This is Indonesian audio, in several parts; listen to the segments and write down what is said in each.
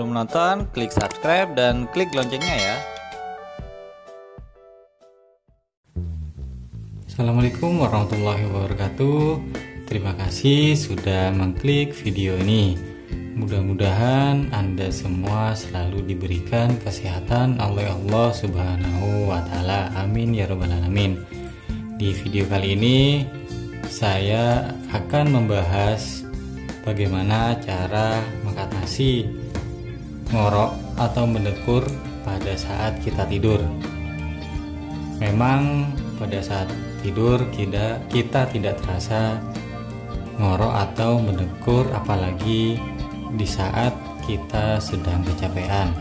sebelum menonton, klik subscribe dan klik loncengnya ya. Assalamualaikum warahmatullahi wabarakatuh. Terima kasih sudah mengklik video ini. Mudah-mudahan Anda semua selalu diberikan kesehatan oleh Allah Subhanahu wa Ta'ala. Amin ya Rabbal 'Alamin. Di video kali ini saya akan membahas bagaimana cara mengatasi ngorok atau mendekur pada saat kita tidur. Memang pada saat tidur kita tidak terasa ngorok atau mendekur, apalagi di saat kita sedang kecapean.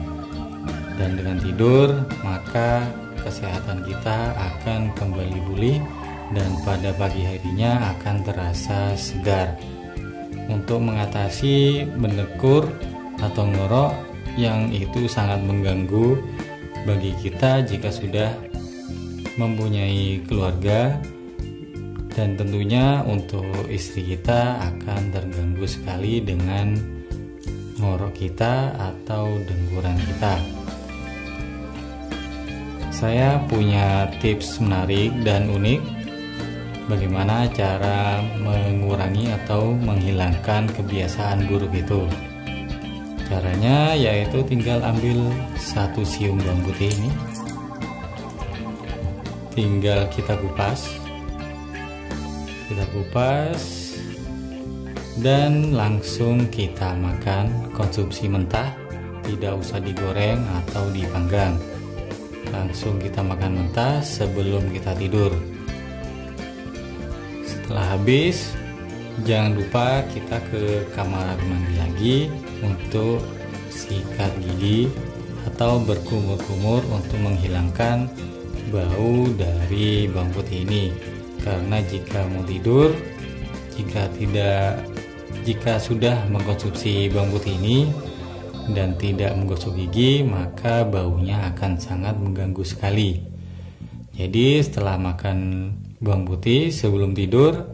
Dan dengan tidur maka kesehatan kita akan kembali pulih dan pada pagi harinya akan terasa segar. Untuk mengatasi mendekur atau ngorok yang itu sangat mengganggu bagi kita jika sudah mempunyai keluarga, dan tentunya untuk istri kita akan terganggu sekali dengan ngorok kita atau dengkuran kita. Saya punya tips menarik dan unik bagaimana cara mengurangi atau menghilangkan kebiasaan buruk itu. Caranya yaitu tinggal ambil satu siung bawang putih ini, tinggal kita kupas dan langsung kita makan, konsumsi mentah, tidak usah digoreng atau dipanggang. Langsung kita makan mentah sebelum kita tidur. Setelah habis, jangan lupa kita ke kamar mandi lagi untuk sikat gigi atau berkumur-kumur untuk menghilangkan bau dari bawang putih ini. Karena jika mau tidur, jika sudah mengkonsumsi bawang putih ini dan tidak menggosok gigi, maka baunya akan sangat mengganggu sekali. Jadi setelah makan bawang putih sebelum tidur,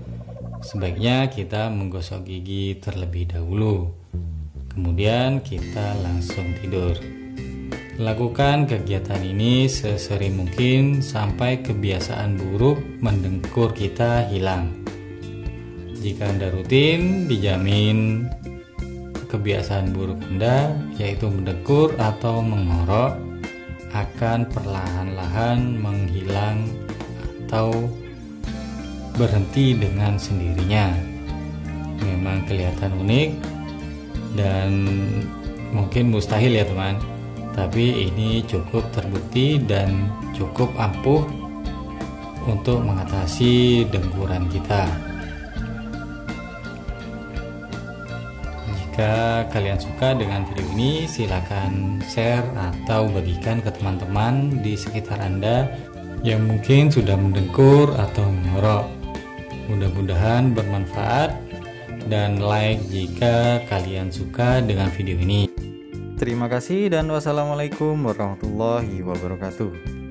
sebaiknya kita menggosok gigi terlebih dahulu. Kemudian kita langsung tidur. Lakukan kegiatan ini sesering mungkin sampai kebiasaan buruk mendengkur kita hilang. Jika Anda rutin, dijamin kebiasaan buruk Anda, yaitu mendengkur atau mengorok, akan perlahan-lahan menghilang atau berhenti dengan sendirinya. Memang kelihatan unik dan mungkin mustahil ya teman, tapi ini cukup terbukti dan cukup ampuh untuk mengatasi dengkuran kita. Jika kalian suka dengan video ini, silakan share atau bagikan ke teman-teman di sekitar Anda yang mungkin sudah mendengkur atau mengorok. Mudah-mudahan bermanfaat, dan like jika kalian suka dengan video ini. Terima kasih dan wassalamualaikum warahmatullahi wabarakatuh.